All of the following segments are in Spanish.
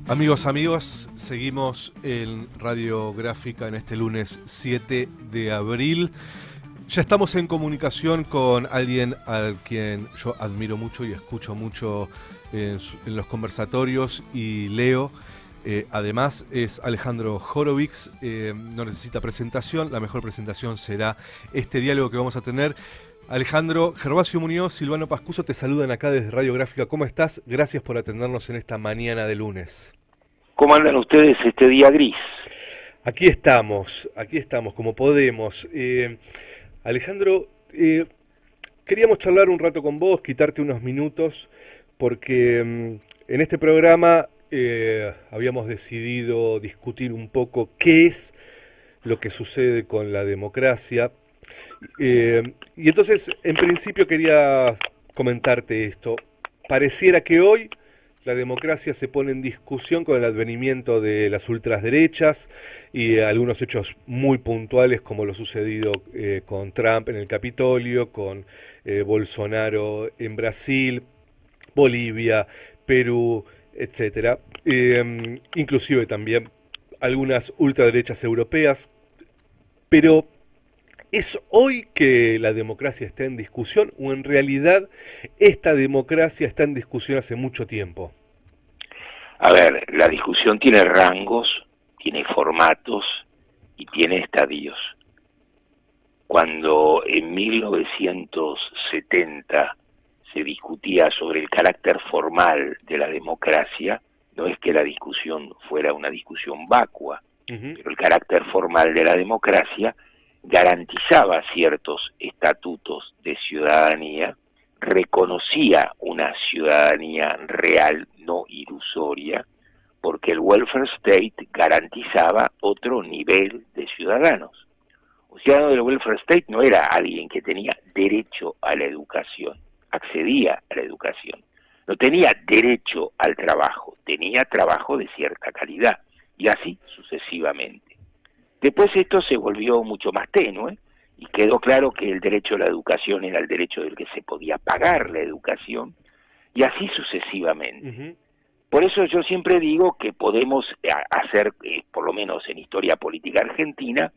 Amigos, seguimos en Radiográfica en este lunes 7 de abril. Ya estamos en comunicación con alguien al quien yo admiro mucho y escucho mucho en los conversatorios y leo. Además es Alejandro Horowitz, no necesita presentación, la mejor presentación será este diálogo que vamos a tener. Alejandro, Gervasio Muñoz, Silvano Pascuso te saludan acá desde Radiográfica. ¿Cómo estás? Gracias por atendernos en esta mañana de lunes. ¿Cómo andan ustedes este día gris? Aquí estamos como podemos. Alejandro, queríamos charlar un rato con vos, quitarte unos minutos, porque en este programa habíamos decidido discutir un poco qué es lo que sucede con la democracia. Y entonces, en principio quería comentarte esto. Pareciera que hoy la democracia se pone en discusión con el advenimiento de las ultraderechas y algunos hechos muy puntuales como lo sucedido con Trump en el Capitolio, con Bolsonaro en Brasil, Bolivia, Perú, etcétera. Inclusive también algunas ultraderechas europeas. Pero ¿es hoy que la democracia está en discusión o en realidad esta democracia está en discusión hace mucho tiempo? A ver, la discusión tiene rangos, tiene formatos y tiene estadios. Cuando en 1970 se discutía sobre el carácter formal de la democracia, no es que la discusión fuera una discusión vacua, pero el carácter formal de la democracia garantizaba ciertos estatutos de ciudadanía, reconocía una ciudadanía real, no ilusoria, porque el welfare state garantizaba otro nivel de ciudadanos. Un ciudadano del welfare state no era alguien que tenía derecho a la educación, accedía a la educación, no tenía derecho al trabajo, tenía trabajo de cierta calidad, y así sucesivamente. Después esto se volvió mucho más tenue y quedó claro que el derecho a la educación era el derecho del que se podía pagar la educación y así sucesivamente. Por eso yo siempre digo que podemos hacer, por lo menos en historia política argentina,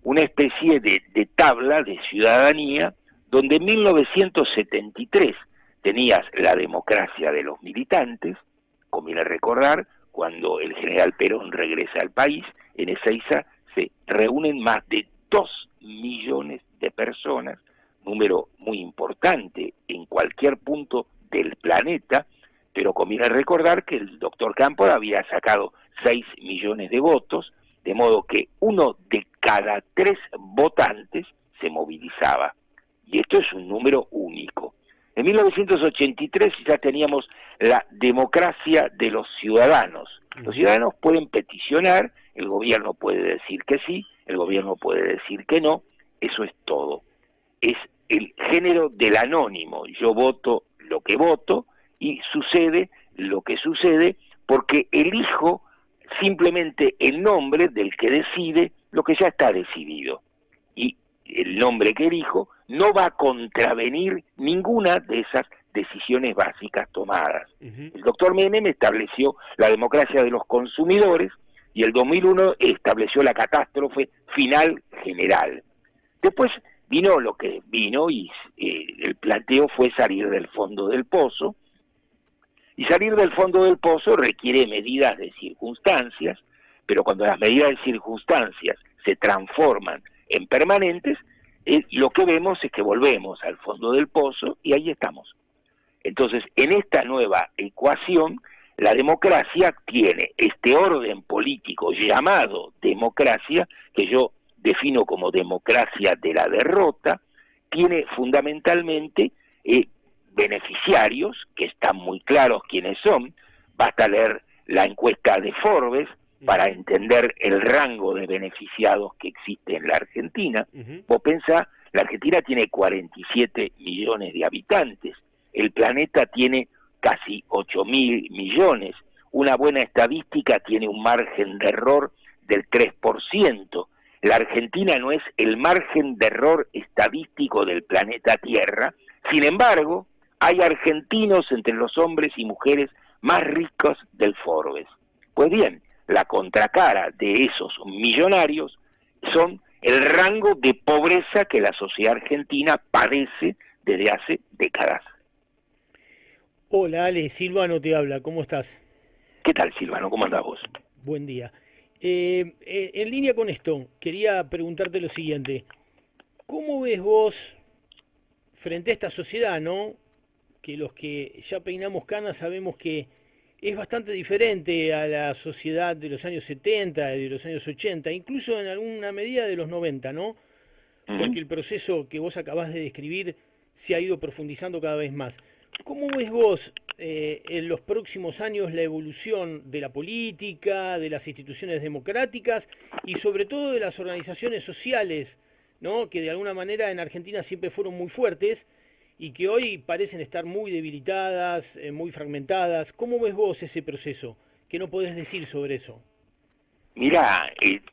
una especie de tabla de ciudadanía donde en 1973 tenías la democracia de los militantes, conviene recordar, cuando el general Perón regresa al país, en Ezeiza se reúnen más de 2 millones de personas, número muy importante en cualquier punto del planeta, pero conviene recordar que el doctor Cámpora había sacado 6 millones de votos, de modo que 1 de cada 3 votantes se movilizaba. Y esto es un número único. En 1983 ya teníamos la democracia de los ciudadanos. Los ciudadanos pueden peticionar, el gobierno puede decir que sí, el gobierno puede decir que no, eso es todo. Es el género del anónimo, yo voto lo que voto y sucede lo que sucede porque elijo simplemente el nombre del que decide lo que ya está decidido. Y el nombre que elijo no va a contravenir ninguna de esas decisiones básicas tomadas. El doctor Menem estableció la democracia de los consumidores y el 2001 estableció la catástrofe final general. Después vino lo que vino y el planteo fue salir del fondo del pozo, y salir del fondo del pozo requiere medidas de circunstancias, pero cuando las medidas de circunstancias se transforman en permanentes, lo que vemos es que volvemos al fondo del pozo y ahí estamos. Entonces, en esta nueva ecuación, la democracia tiene este orden político llamado democracia, que yo defino como democracia de la derrota, tiene fundamentalmente beneficiarios, que están muy claros quiénes son, basta leer la encuesta de Forbes para entender el rango de beneficiados que existe en la Argentina. Vos pensá, la Argentina tiene 47 millones de habitantes, el planeta tiene casi 8.000 millones, una buena estadística tiene un margen de error del 3%, la Argentina no es el margen de error estadístico del planeta Tierra, sin embargo, hay argentinos entre los hombres y mujeres más ricos del Forbes. Pues bien, la contracara de esos millonarios son el rango de pobreza que la sociedad argentina padece desde hace décadas. Hola Ale, Silvano te habla, ¿cómo estás? ¿Qué tal, Silvano? ¿Cómo andás vos? Buen día. En línea con esto, quería preguntarte lo siguiente. ¿Cómo ves vos frente a esta sociedad, ¿no? Que los que ya peinamos canas sabemos que es bastante diferente a la sociedad de los años 70, de los años 80, incluso en alguna medida de los 90, ¿no? Porque el proceso que vos acabás de describir se ha ido profundizando cada vez más. ¿Cómo ves vos en los próximos años la evolución de la política, de las instituciones democráticas y sobre todo de las organizaciones sociales, ¿no? Que de alguna manera en Argentina siempre fueron muy fuertes y que hoy parecen estar muy debilitadas, muy fragmentadas? ¿Cómo ves vos ese proceso? ¿Qué no podés decir sobre eso? Mirá,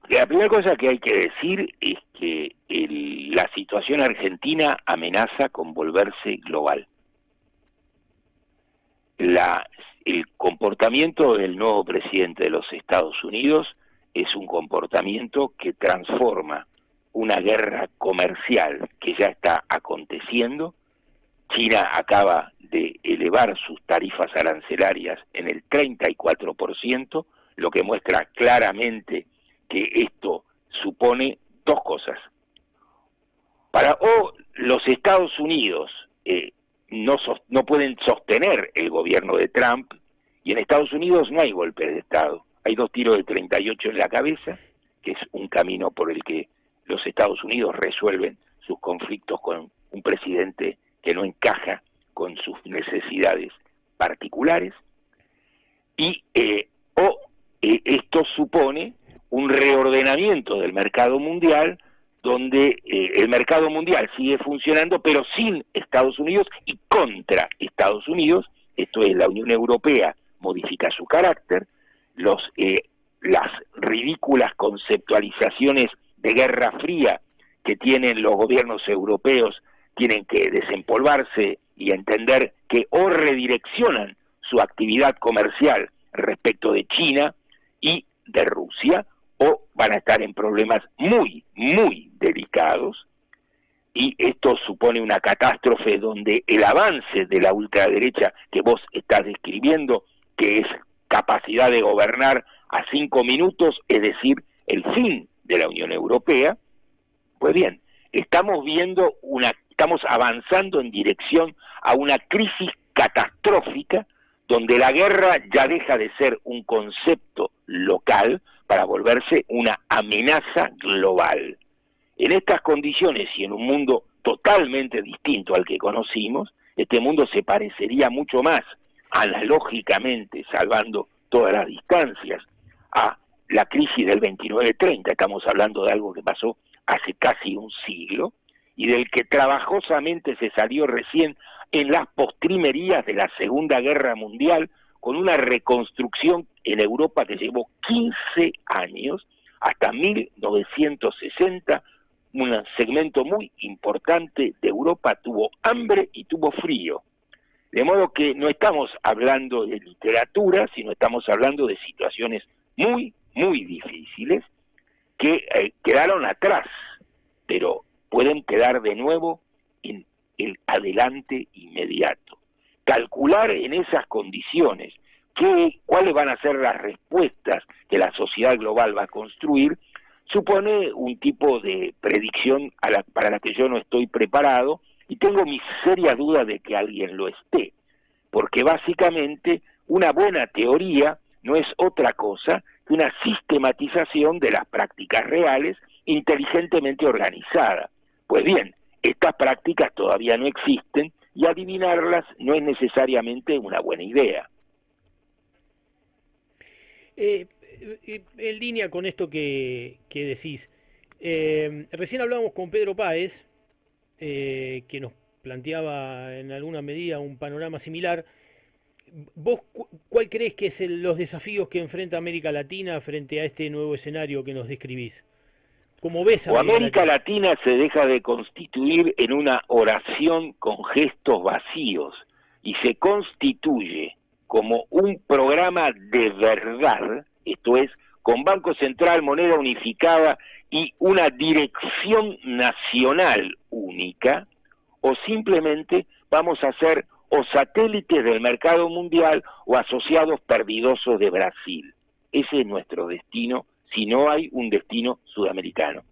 la primera cosa que hay que decir es que la situación argentina amenaza con volverse global. El comportamiento del nuevo presidente de los Estados Unidos es un comportamiento que transforma una guerra comercial que ya está aconteciendo. China acaba de elevar sus tarifas arancelarias en el 34%, lo que muestra claramente que esto supone dos cosas. Los Estados Unidos no pueden sostener el gobierno de Trump, y en Estados Unidos no hay golpe de Estado. Hay 2 tiros de 38 en la cabeza, que es un camino por el que los Estados Unidos resuelven sus conflictos con un presidente que no encaja con sus necesidades particulares, y esto supone un reordenamiento del mercado mundial, donde el mercado mundial sigue funcionando, pero sin Estados Unidos y contra Estados Unidos. Esto es, la Unión Europea modifica su carácter, las ridículas conceptualizaciones de Guerra Fría que tienen los gobiernos europeos tienen que desempolvarse y entender que o redireccionan su actividad comercial respecto de China y de Rusia, o van a estar en problemas muy, muy delicados, y esto supone una catástrofe donde el avance de la ultraderecha que vos estás describiendo, que es capacidad de gobernar a 5 minutos, es decir, el fin de la Unión Europea. Pues bien, estamos avanzando en dirección a una crisis catastrófica, donde la guerra ya deja de ser un concepto local para volverse una amenaza global. En estas condiciones y en un mundo totalmente distinto al que conocimos, este mundo se parecería mucho más, analógicamente, salvando todas las distancias, a la crisis del 29-30. Estamos hablando de algo que pasó hace casi un siglo y del que trabajosamente se salió recién en las postrimerías de la Segunda Guerra Mundial, con una reconstrucción en Europa que llevó 15 años, hasta 1960, un segmento muy importante de Europa tuvo hambre y tuvo frío. De modo que no estamos hablando de literatura, sino estamos hablando de situaciones muy, muy difíciles que quedaron atrás, pero pueden quedar de nuevo en el adelante inmediato. Calcular en esas condiciones cuáles van a ser las respuestas que la sociedad global va a construir supone un tipo de predicción para la que yo no estoy preparado, y tengo mis serias dudas de que alguien lo esté, porque básicamente una buena teoría no es otra cosa que una sistematización de las prácticas reales inteligentemente organizada. Pues bien, estas prácticas todavía no existen y adivinarlas no es necesariamente una buena idea. En línea con esto que decís, recién hablábamos con Pedro Páez, que nos planteaba en alguna medida un panorama similar. ¿Vos cuál crees que es los desafíos que enfrenta América Latina frente a este nuevo escenario que nos describís? ¿Cómo ves a América Latina se deja de constituir en una oración con gestos vacíos y se constituye como un programa de verdad esto es, con Banco Central, moneda unificada y una dirección nacional única, o simplemente vamos a ser o satélites del mercado mundial o asociados perdidosos de Brasil. Ese es nuestro destino, si no hay un destino sudamericano.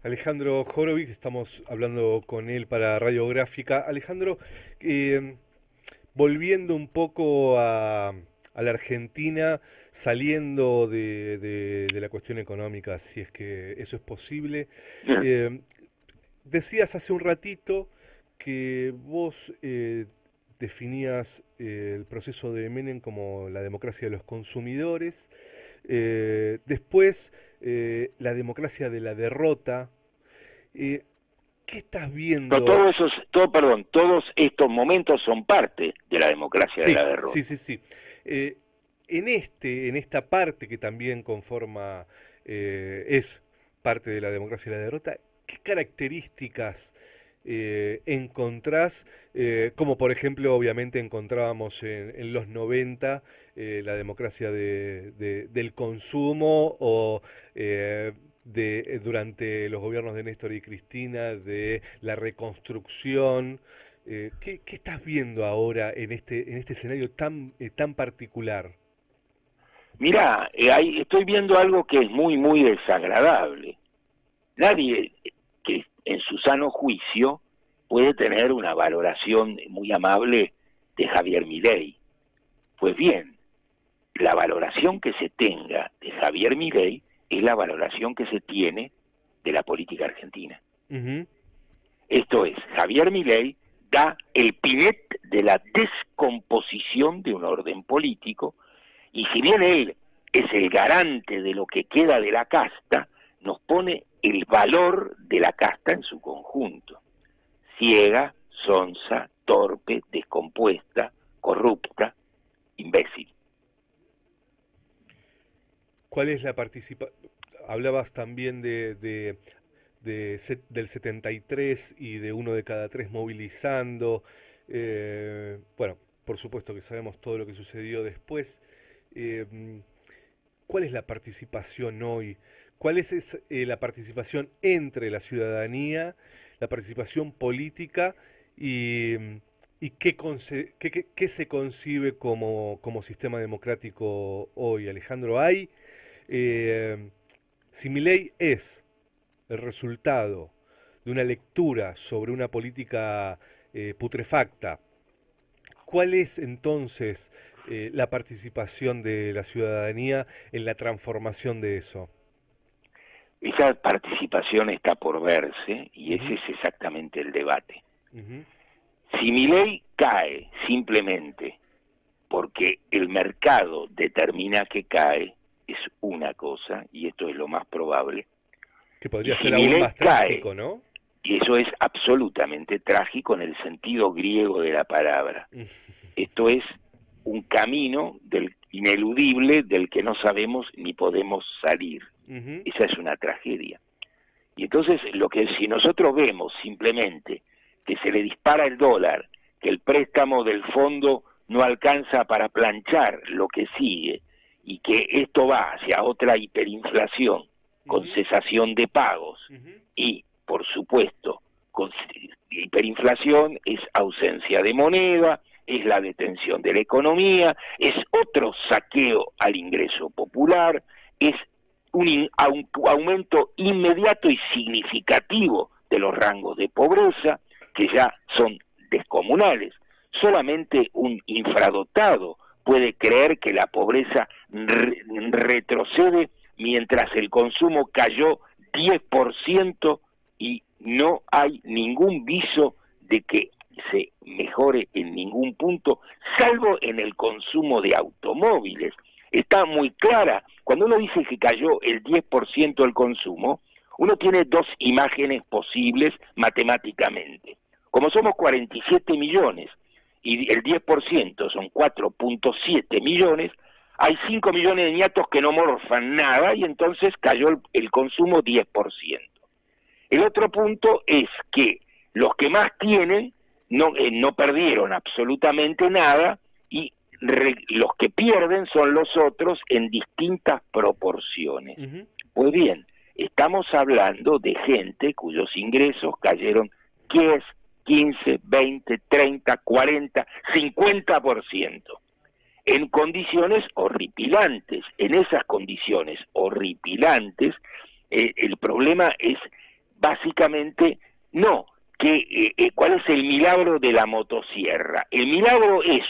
Alejandro Horowitz, estamos hablando con él para Radiográfica. Alejandro, volviendo un poco a la Argentina, saliendo de la cuestión económica, si es que eso es posible, decías hace un ratito que vos definías el proceso de Menem como la democracia de los consumidores, después la democracia de la derrota. ¿Qué estás viendo? Todos estos momentos son parte de la democracia de la derrota. Sí. En esta parte que también conforma, es parte de la democracia de la derrota, ¿qué características encontrás, como por ejemplo obviamente encontrábamos en los 90 la democracia del consumo, o durante los gobiernos de Néstor y Cristina, de la reconstrucción? ¿Qué estás viendo ahora en este escenario tan particular? Mirá, estoy viendo algo que es muy, muy desagradable. Nadie que en su sano juicio puede tener una valoración muy amable de Javier Milei. Pues bien, la valoración que se tenga de Javier Milei es la valoración que se tiene de la política argentina. Uh-huh. Esto es, Javier Milei da el pinet de la descomposición de un orden político, y si bien él es el garante de lo que queda de la casta, nos pone el valor de la casta en su conjunto: ciega, sonsa, torpe, descompuesta, corrupta, imbécil. ¿Cuál es la participación? Hablabas también del 73 y de 1 de cada 3 movilizando. Bueno, por supuesto que sabemos todo lo que sucedió después. ¿Cuál es la participación hoy? ¿Cuál es la participación entre la ciudadanía, la participación política, y qué se concibe como sistema democrático hoy, Alejandro? Si Milei es el resultado de una lectura sobre una política putrefacta, ¿cuál es entonces la participación de la ciudadanía en la transformación de eso? Esa participación está por verse, y ese es exactamente el debate. Si Milei cae simplemente porque el mercado determina que cae, es una cosa, y esto es lo más probable. Que podría ser aún más trágico, ¿no? Y eso es absolutamente trágico en el sentido griego de la palabra. Esto es un camino ineludible del que no sabemos ni podemos salir. Esa es una tragedia. Y entonces, si nosotros vemos simplemente que se le dispara el dólar, que el préstamo del fondo no alcanza para planchar lo que sigue, y que esto va hacia otra hiperinflación, con cesación de pagos, y, por supuesto, con hiperinflación es ausencia de moneda, es la detención de la economía, es otro saqueo al ingreso popular, es un aumento inmediato y significativo de los rangos de pobreza, que ya son descomunales. Solamente un infradotado puede creer que la pobreza retrocede mientras el consumo cayó 10% y no hay ningún viso de que se mejore en ningún punto, salvo en el consumo de automóviles. Está muy clara. Cuando uno dice que cayó el 10% el consumo, uno tiene dos imágenes posibles matemáticamente. Como somos 47 millones y el 10% son 4.7 millones, hay 5 millones de niatos que no morfan nada, y entonces cayó el consumo 10%. El otro punto es que los que más tienen no perdieron absolutamente nada, y los que pierden son los otros en distintas proporciones. Pues bien, estamos hablando de gente cuyos ingresos cayeron 10, 15, 20, 30, 40, 50%, en condiciones horripilantes. En esas condiciones horripilantes, el problema es básicamente no cuál es el milagro de la motosierra. El milagro es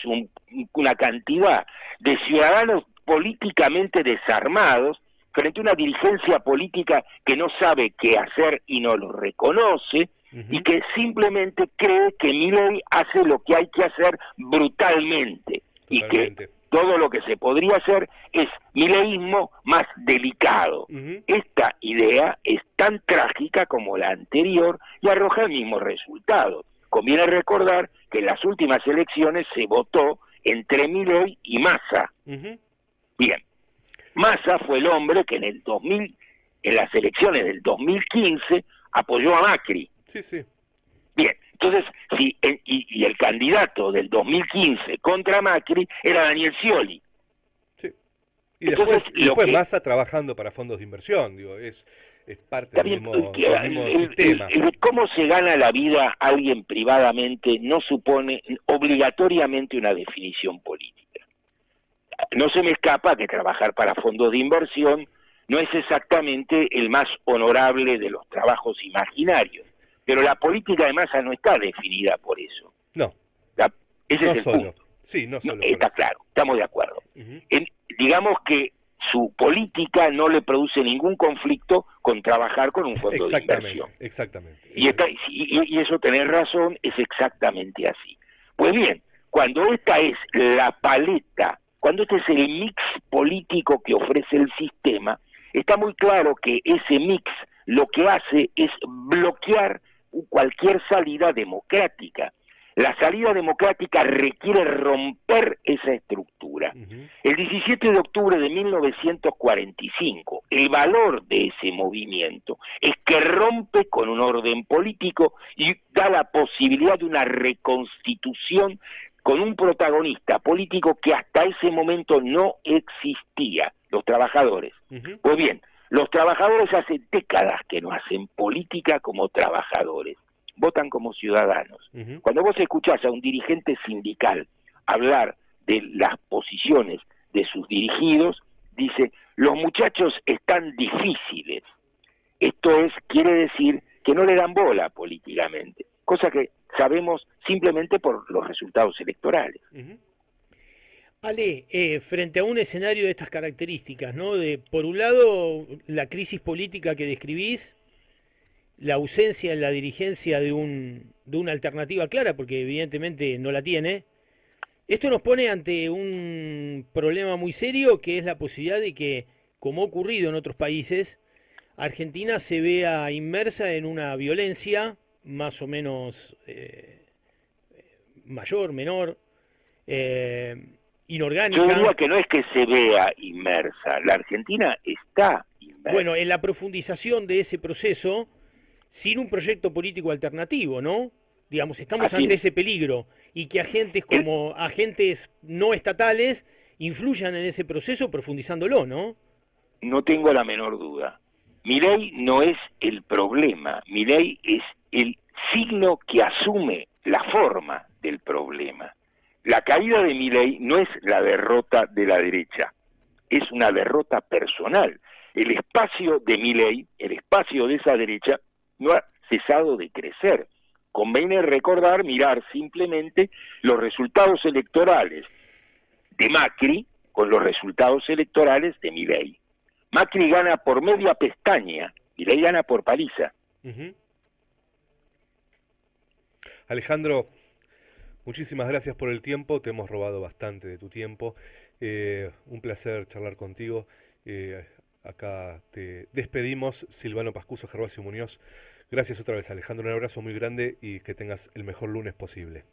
una cantidad de ciudadanos políticamente desarmados frente a una dirigencia política que no sabe qué hacer y no lo reconoce, y que simplemente cree que Milei hace lo que hay que hacer brutalmente. Totalmente. Y que todo lo que se podría hacer es mileísmo más delicado. Esta idea es tan trágica como la anterior y arroja el mismo resultado. Conviene recordar que en las últimas elecciones se votó entre Milei y Massa. Bien, Massa fue el hombre que en las elecciones del 2015 apoyó a Macri. Bien, entonces, y el candidato del 2015 contra Macri era Daniel Scioli. Y entonces, después Massa trabajando para fondos de inversión, digo, es parte del mismo sistema. Cómo se gana la vida alguien privadamente no supone obligatoriamente una definición política. No se me escapa que trabajar para fondos de inversión no es exactamente el más honorable de los trabajos imaginarios. Pero la política de Massa no está definida por eso. No. Ese es el punto. Sí, no solo. Está claro, estamos de acuerdo. Digamos que su política no le produce ningún conflicto con trabajar con un fondo de inversión. Exactamente. Y eso, tenés razón, es exactamente así. Pues bien, cuando esta es la paleta, cuando este es el mix político que ofrece el sistema, está muy claro que ese mix lo que hace es bloquear cualquier salida democrática. La salida democrática requiere romper esa estructura. El 17 de octubre de 1945, el valor de ese movimiento es que rompe con un orden político y da la posibilidad de una reconstitución con un protagonista político que hasta ese momento no existía, los trabajadores. Pues bien, los trabajadores hace décadas que no hacen política como trabajadores, votan como ciudadanos. Cuando vos escuchás a un dirigente sindical hablar de las posiciones de sus dirigidos, dice, los muchachos están difíciles. Esto quiere decir que no le dan bola políticamente, cosa que sabemos simplemente por los resultados electorales. Ale, frente a un escenario de estas características, ¿no? Por un lado, la crisis política que describís, la ausencia en la dirigencia de una alternativa clara, porque evidentemente no la tiene, esto nos pone ante un problema muy serio, que es la posibilidad de que, como ha ocurrido en otros países, Argentina se vea inmersa en una violencia más o menos mayor, menor, inorgánica. Yo diría que no es que se vea inmersa, la Argentina está inmersa. Bueno, en la profundización de ese proceso, sin un proyecto político alternativo, ¿no? Digamos, estamos ante ese peligro, y que agentes no estatales influyan en ese proceso profundizándolo, ¿no? No tengo la menor duda. Milei no es el problema, Milei es el signo que asume la forma del problema. La caída de Milei no es la derrota de la derecha, es una derrota personal. El espacio de Milei, el espacio de esa derecha, no ha cesado de crecer. Conviene recordar, mirar simplemente los resultados electorales de Macri con los resultados electorales de Milei. Macri gana por media pestaña, Milei gana por paliza. Alejandro, muchísimas gracias por el tiempo, te hemos robado bastante de tu tiempo. Un placer charlar contigo. Acá te despedimos, Silvano Pascuso, Gervasio Muñoz. Gracias otra vez, Alejandro, un abrazo muy grande y que tengas el mejor lunes posible.